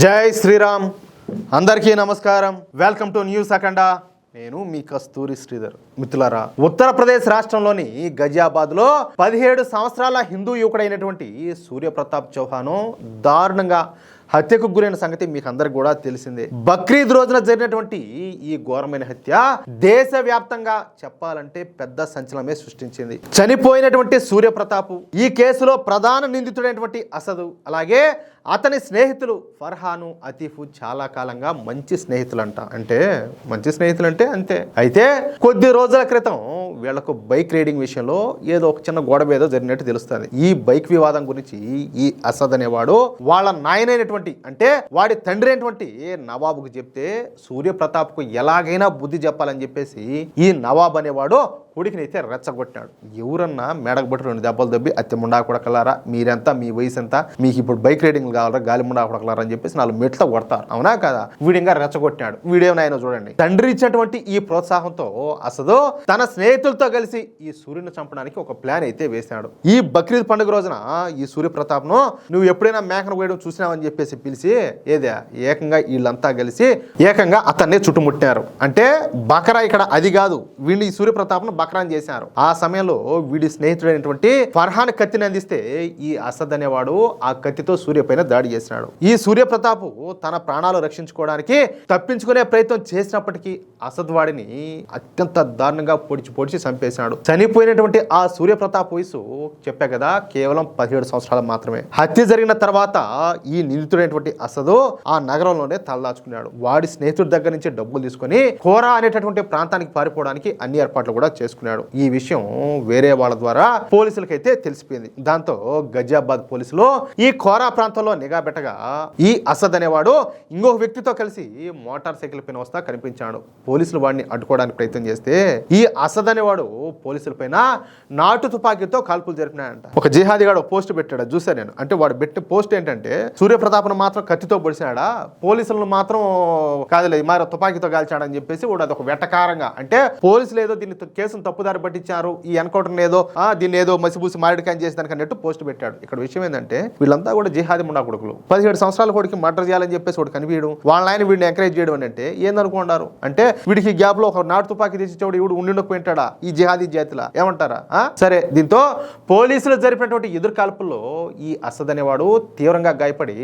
జై శ్రీరామ్. అందరికీ నమస్కారం. వెల్కమ్ టు న్యూస్ అఖండ. నేను మీ కస్తూరి శ్రీధర్. మిత్రులారా, ఉత్తరప్రదేశ్ రాష్ట్రంలోని గజియాబాద్లో 17 సంవత్సరాల హిందూ యువకుడైనటువంటి సూర్యప్రతాప్ చౌహాన్ దారుణంగా హత్యకు గురైన సంగతి మీకు అందరికి కూడా తెలిసిందే. బక్రీద్ రోజున జరిగినటువంటి ఈ ఘోరమైన హత్య దేశవ్యాప్తంగా చెప్పాలంటే పెద్ద సంచలనమే సృష్టించింది. చనిపోయినటువంటి సూర్యప్రతాప్ ఈ కేసులో ప్రధాన నిందితుడైనటువంటి అసదు, అలాగే అతని స్నేహితులు ఫర్హాను, అతీఫ్ చాలా కాలంగా మంచి స్నేహితులంట. అంటే మంచి స్నేహితులు అంటే అంతే. అయితే కొద్ది రోజుల క్రితం వీళ్లకు బైక్ రైడింగ్ విషయంలో ఏదో ఒక చిన్న గొడవ ఏదో జరిగినట్టు తెలుస్తుంది. ఈ బైక్ వివాదం గురించి ఈ అసద్ అనేవాడు వాళ్ళ నాయనైనటువంటి అంటే వాడి తండ్రి అయినటువంటి నవాబుకు చెప్తే సూర్యప్రతాప్కు ఎలాగైనా బుద్ధి చెప్పాలని చెప్పేసి ఈ నవాబ్ అనేవాడు కొడుకునైతే రెచ్చగొట్టాడు. ఎవరన్నా మేడకు బట్టి 2 దెబ్బలు దబ్బి అత్తి ముండా కొడకలారా, మీరెంత, మీ వయసు ఎంత, మీకు ఇప్పుడు బైక్ రైడింగ్ కావాలరా, గాలి ముండా కొడకలారా అని చెప్పేసి 4 మెట్ల కొడతారు. అవునా కదా? వీడింగా రెచ్చగొట్టాడు. వీడేమైనా చూడండి. తండ్రి ఇచ్చినటువంటి ఈ ప్రోత్సాహంతో అసలు తన స్నేహితులతో కలిసి ఈ సూర్యుని చంపడానికి ఒక ప్లాన్ అయితే వేశాడు. ఈ బక్రీద్ పండుగ రోజున ఈ సూర్యప్రతాప్ను నువ్వు ఎప్పుడైనా మేకను వేయడం చూసినావని చెప్పేసి పిలిచి ఏకంగా వీళ్ళంతా కలిసి ఏకంగా అతన్ని చుట్టుముట్టారు. అంటే బకరా ఇక్కడ అది కాదు, వీడిని ఈ సూర్యప్రతాప్ను బకరాన్ చేశారు. ఆ సమయంలో వీడి స్నేహితుడైనటువంటి ఫర్హాన్ కత్తిని అందిస్తే ఈ అసద్ అనేవాడు ఆ కత్తితో సూర్య పైన దాడి చేసినాడు. ఈ సూర్యప్రతాప్ తన ప్రాణాలు రక్షించుకోవడానికి తప్పించుకునే ప్రయత్నం చేసినప్పటికీ అసద్ వాడిని అత్యంత దారుణంగా పొడిచి చంపేశాడు. చనిపోయినటువంటి ఆ సూర్యప్రతాప్ వయసు చెప్పా కదా కేవలం 17 సంవత్సరాలు మాత్రమే. హత్య జరిగిన తర్వాత ఈ నిందితుడైనటువంటి అసద్ ఆ నగరంలోనే తలదాచుకున్నాడు. వాడి స్నేహితుడి దగ్గర నుంచి డబ్బులు తీసుకుని కోరా అనేటటువంటి ప్రాంతానికి పారిపోవడానికి అన్ని ఏర్పాట్లు కూడా చేసుకున్నాడు. ఈ విషయం వేరే వాళ్ళ ద్వారా పోలీసులకైతే తెలిసిపోయింది. దాంతో గజియాబాద్ పోలీసులు ఈ కోరా ప్రాంతంలో నిఘా పెట్టగా ఈ అసద్ అనేవాడు ఇంకొక వ్యక్తితో కలిసి మోటార్ సైకిల్ పైన వస్తా కనిపించాడు. పోలీసులు వాడిని అడ్డుకోవడానికి ప్రయత్నం చేస్తే ఈ అసద్ అనేవాడు పోలీసుల పైన నాటు తుపాకీతో కాల్పులు జరిపినాడంట. ఒక జిహాదీగాడు పోస్ట్ పెట్టాడు, చూసా నేను. అంటే వాడు పెట్టే పోస్ట్ ఏంటంటే సూర్యప్రతాప్ను మాత్రం కత్తితో పొడిచాడా, పోలీసులను మాత్రం కాదులే మరి తుపాకీతో కాల్చాడని చెప్పేసి వాడు అదొక వెటకారంగా, అంటే పోలీసులు ఏదో దీన్ని కేసును తప్పుదారి పట్టించారు, ఈ ఎన్కౌంటర్ ఏదో దీన్ని ఏదో మసిబూసి మారిడికాయం చేసేదానికి అన్నట్టు పోస్ట్ పెట్టాడు. ఇక్కడ విషయం ఏంటంటే వీళ్ళంతా కూడా జిహాదీ ముండా కొడుకులు. 17 సంవత్సరాల కొడుకు మర్డర్ చేయాలని చెప్పేసి వాడు కనిపించడం, వాళ్ళ ఆయన వీడిని ఎంకరేజ్ చేయడం అని అంటే ఏందనుకుంటారు? అంటే వీడికి గ్యాప్ లో ఒక నాటు తుపాకీ తెచ్చిచ్చేవాడు ఇవిడు ఉండిపోయింటాడా ఈ జిహాదీ జాతిలా ఏమంటారా? సరే, దీంతో పోలీసులు జరిపినటువంటి ఎదురు కాల్పుల్లో ఈ అసద్ అనేవాడు తీవ్రంగా గాయపడి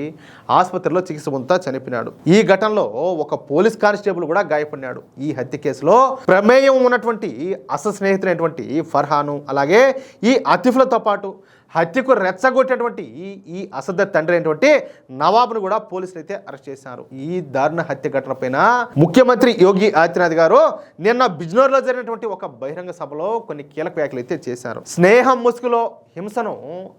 ఆసుపత్రిలో చికిత్స పొందుతా చనిపోయినాడు. ఈ ఘటనలో ఒక పోలీస్ కానిస్టేబుల్ కూడా గాయపడినాడు. ఈ హత్య కేసులో ప్రమేయం ఉన్నటువంటి అసద్ స్నేహితుడైనటువంటి ఫర్హాను, అలాగే ఈ అతిఫ్లతో పాటు హత్యకు రెచ్చగొట్టినటువంటి ఈ అసద్ తండ్రి అయినటువంటి నవాబ్ను కూడా పోలీసులు అయితే అరెస్ట్ చేశారు. ఈ దారుణ హత్య ఘటన పైన ముఖ్యమంత్రి యోగి ఆదిత్యనాథ్ గారు నిన్న బిజ్నోర్లో జరిగినటువంటి ఒక బహిరంగ సభలో కొన్ని కీలక వ్యాఖ్యలు అయితే చేశారు. స్నేహం ముసుగులో హింసను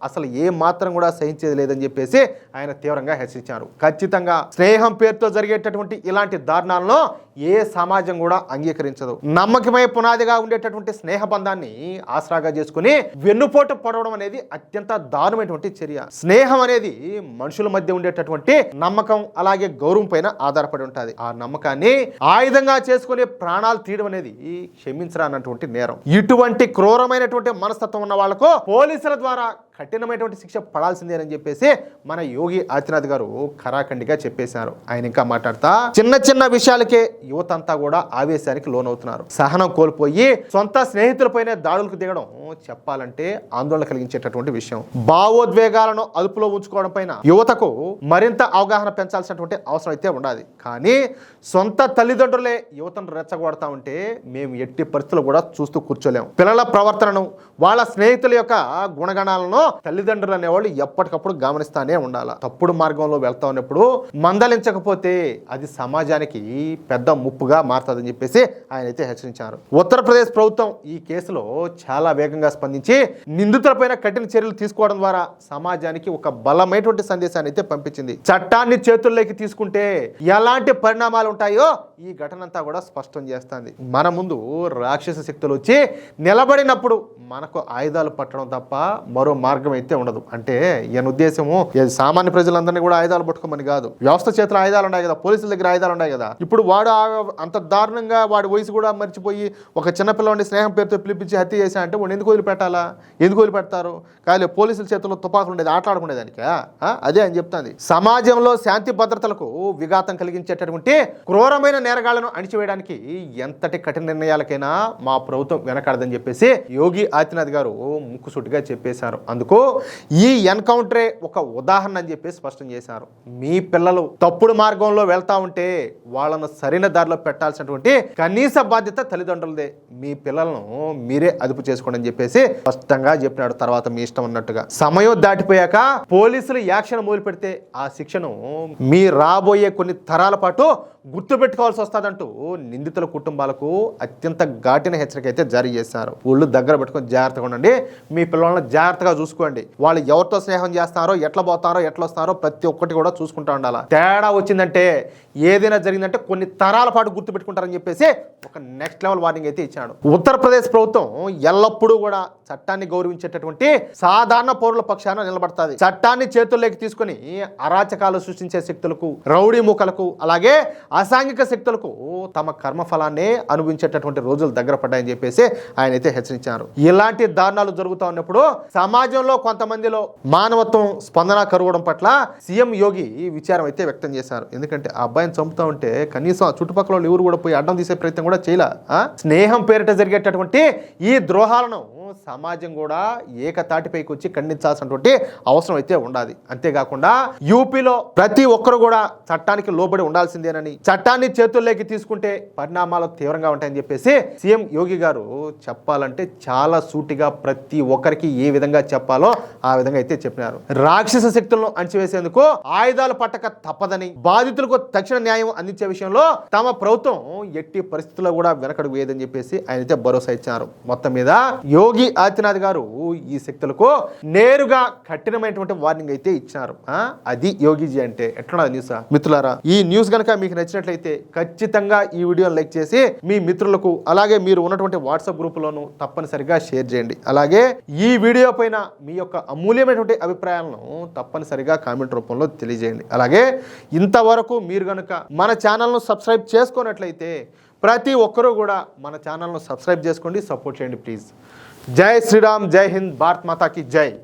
అసలు ఏ మాత్రం కూడా సహించేది లేదని చెప్పేసి ఆయన తీవ్రంగా హెచ్చరించారు. ఖచ్చితంగా స్నేహం పేరుతో జరిగేటటువంటి ఇలాంటి దారుణాలను ఏ సమాజం కూడా అంగీకరించదు. నమ్మకమై పునాదిగా ఉండేటటువంటి స్నేహ బంధాన్ని ఆసరాగా చేసుకుని వెన్నుపోటు పడవడం అనేది అత్యంత దారుణమైనటువంటి చర్య. స్నేహం అనేది మనుషుల మధ్య ఉండేటటువంటి నమ్మకం, అలాగే గౌరవం పైన ఆధారపడి ఉంటుంది. ఆ నమ్మకాన్ని ఆయుధంగా చేసుకుని ప్రాణాలు తీయడం అనేది క్షమించరానటువంటి నేరం. ఇటువంటి క్రూరమైనటువంటి మనస్తత్వం ఉన్న వాళ్లకు పోలీసుల ద్వారా కఠినమైనటువంటి శిక్ష పడాల్సిందేనని చెప్పేసి మన యోగి ఆదిత్యనాథ్ గారు ఖరాఖండిగా చెప్పేశారు. ఆయన ఇంకా మాట్లాడతా చిన్న చిన్న విషయాలకే యువతంతా కూడా ఆవేశానికి లోనవుతున్నారు. సహనం కోల్పోయి సొంత స్నేహితులపైనే దాడులకు దిగడం చెప్పాలంటే ఆందోళన కలిగించేటటువంటి విషయం. భావోద్వేగాలను అదుపులో ఉంచుకోవడం పైన యువతకు మరింత అవగాహన పెంచాల్సినటువంటి అవసరం అయితే ఉండాలి. కానీ సొంత తల్లిదండ్రులే యువతను రెచ్చగొడతా ఉంటే మేము ఎట్టి పరిస్థితులు కూడా చూస్తూ కూర్చోలేము. పిల్లల ప్రవర్తనను, వాళ్ళ స్నేహితుల యొక్క గుణగణాలను తల్లిదండ్రులు అనేవాళ్ళు ఎప్పటికప్పుడు గమనిస్తానే ఉండాలి. తప్పుడు మార్గంలో వెళ్తా ఉన్నప్పుడు మందలించకపోతే అది సమాజానికి పెద్ద ముప్పుగా మారుతుందని చెప్పేసి ఆయన అయితే హెచ్చరించారు. ఉత్తరప్రదేశ్ ప్రభుత్వం ఈ కేసులో చాలా వేగంగా స్పందించి నిందితులపైన కఠిన చర్యలు తీసుకోవడం ద్వారా సమాజానికి ఒక బలమైనటువంటి సందేశాన్ని అయితే పంపించింది. చట్టాన్ని చేతుల్లోకి తీసుకుంటే ఎలాంటి పరిణామాలు ఉంటాయో ఈ ఘటన అంతా కూడా స్పష్టం చేస్తుంది. మన ముందు రాక్షస శక్తులు వచ్చి నిలబడినప్పుడు మనకు ఆయుధాలు పట్టడం తప్ప మరో మార్గం అయితే ఉండదు. అంటే ఈయన ఉద్దేశము సామాన్య ప్రజలందరినీ కూడా ఆయుధాలు పట్టుకోమని కాదు. వ్యవస్థ చేతుల ఆయుధాలు ఉన్నాయి కదా, పోలీసుల దగ్గర ఆయుధాలు ఉన్నాయి కదా. ఇప్పుడు వాడు అంత దారుణంగా వాడి వయసు కూడా మర్చిపోయి ఒక చిన్నపిల్లవాడిని స్నేహం పేరుతో పిలిపించి హత్య చేశా అంటే వాడు ఎందుకు ఎందుకు వదిలిపెట్టాలా? ఎందుకు వదిలిపెడతారు? కానీ పోలీసుల చేతుల్లో తుపాకులు ఉండేది ఆటలాడుకునేదానికి. అదే అని చెప్తాంది. సమాజంలో శాంతి భద్రతలకు విఘాతం కలిగించేటటువంటి క్రూరమైన నేరగాళ్లను అణిచివేయడానికి ఎంతటి కఠిన నిర్ణయాలకైనా మా ప్రభుత్వం వెనకాడదని చెప్పేసి యోగి ఆదిత్యనాథ్ గారు ముక్కుసూటిగా చెప్పేశారు. అందుకు ఈ ఎన్కౌంటరే ఒక ఉదాహరణ అని చెప్పి స్పష్టం చేశారు. మీ పిల్లలు తప్పుడు మార్గంలో వెళ్తా ఉంటే వాళ్ళను సరైన దారిలో పెట్టాల్సినటువంటి కనీస బాధ్యత తల్లిదండ్రులదే. మీ పిల్లలను మీరే అదుపు చేసుకోండి అని చెప్పేసి స్పష్టంగా చెప్పినాడు. తర్వాత మీ ఇష్టం అన్నట్టుగా సమయం దాటిపోయాక పోలీసులు యాక్షన్ మొదలు పెడితే ఆ శిక్షను మీ రాబోయే కొన్ని తరాల పాటు గుర్తుపెట్టుకోవాల్సి వస్తుందంటూ నిందితుల కుటుంబాలకు అత్యంత ఘాటిన హెచ్చరిక అయితే జారీ చేశారు. ఊళ్ళు దగ్గర పెట్టుకొని జాగ్రత్తగా ఉండండి, మీ పిల్లలను జాగ్రత్తగా చూసుకోండి, వాళ్ళు ఎవరితో స్నేహం చేస్తారో, ఎట్లా పోతారో, ఎట్లా వస్తారో ప్రతి ఒక్కటి కూడా చూసుకుంటా ఉండాలి. తేడా వచ్చిందంటే, ఏదైనా జరిగిందంటే కొన్ని తరాల పాటు గుర్తుపెట్టుకుంటారని చెప్పేసి ఒక నెక్స్ట్ లెవెల్ వార్నింగ్ అయితే ఇచ్చాడు. ఉత్తరప్రదేశ్ ప్రభుత్వం ఎల్లప్పుడూ కూడా చట్టాన్ని గౌరవించేటటువంటి సాధారణ పౌరుల పక్షాన నిలబడుతుంది. చట్టాన్ని చేతుల్లోకి తీసుకుని అరాచకాలు సృష్టించే శక్తులకు, రౌడీ మూకలకు, అలాగే అసాంఘిక శక్తులకు తమ కర్మఫలాన్ని అనుభవించేటటువంటి రోజులు దగ్గర పడ్డాయని చెప్పేసి ఆయన అయితే హెచ్చరించారు. ఇలాంటి దారుణాలు జరుగుతూ ఉన్నప్పుడు సమాజంలో కొంతమందిలో మానవత్వం స్పందన కరువడం పట్ల సీఎం యోగి విచారం అయితే వ్యక్తం చేశారు. ఎందుకంటే ఆ అబ్బాయిని చంపుతా ఉంటే కనీసం ఆ చుట్టుపక్కల ఎవరు కూడా పోయి అడ్డం తీసే ప్రయత్నం కూడా చేయలే. స్నేహం పేరిట జరిగేటటువంటి ఈ ద్రోహాలను సమాజం కూడా ఏకతాటిపైకి వచ్చి ఖండించాల్సినటువంటి అవసరం అయితే ఉండాలి. అంతేకాకుండా యూపీలో ప్రతి ఒక్కరు కూడా చట్టానికి లోబడి ఉండాల్సిందేనని, చట్టాన్ని చేతుల్లోకి తీసుకుంటే పరిణామాలు తీవ్రంగా ఉంటాయని చెప్పేసి సీఎం యోగి గారు చెప్పాలంటే చాలా సూటిగా ప్రతి ఒక్కరికి ఏ విధంగా చెప్పాలో ఆ విధంగా అయితే చెప్పినారు. రాక్షస శక్తులను అణిచివేసేందుకు ఆయుధాలు పట్టక తప్పదని, బాధితులకు తక్షణ న్యాయం అందించే విషయంలో తమ ప్రభుత్వం ఎట్టి పరిస్థితుల్లో కూడా వెనకడుగు వేయదని చెప్పేసి ఆయన అయితే భరోసా ఇచ్చారు. మొత్తం మీద యోగి ఆదిత్యనాథ్ గారు ఈ శక్తులకు నేరుగా కఠినమైనటువంటి వార్నింగ్ అయితే ఇచ్చారు. అది యోగిజీ అంటే. ఎట్లా న్యూస్ మిత్రులారా, ఈ న్యూస్ కనుక మీకు నచ్చినట్లయితే ఖచ్చితంగా ఈ వీడియోని లైక్ చేసి మీ మిత్రులకు, అలాగే మీరు ఉన్నటువంటి వాట్సాప్ గ్రూపులోను తప్పనిసరిగా షేర్ చేయండి. అలాగే ఈ వీడియో పైన మీ యొక్క అమూల్యమైనటువంటి అభిప్రాయాలను తప్పనిసరిగా కామెంట్ రూపంలో తెలియజేయండి. అలాగే ఇంతవరకు మీరు కనుక మన ఛానల్ను సబ్స్క్రైబ్ చేసుకున్నట్లయితే ప్రతి ఒక్కరూ కూడా మన ఛానల్ను సబ్స్క్రైబ్ చేసుకోండి, సపోర్ట్ చేయండి ప్లీజ్. జై శ్రీరామ్, జై హింద్, భారత్ మాతా కీ జై.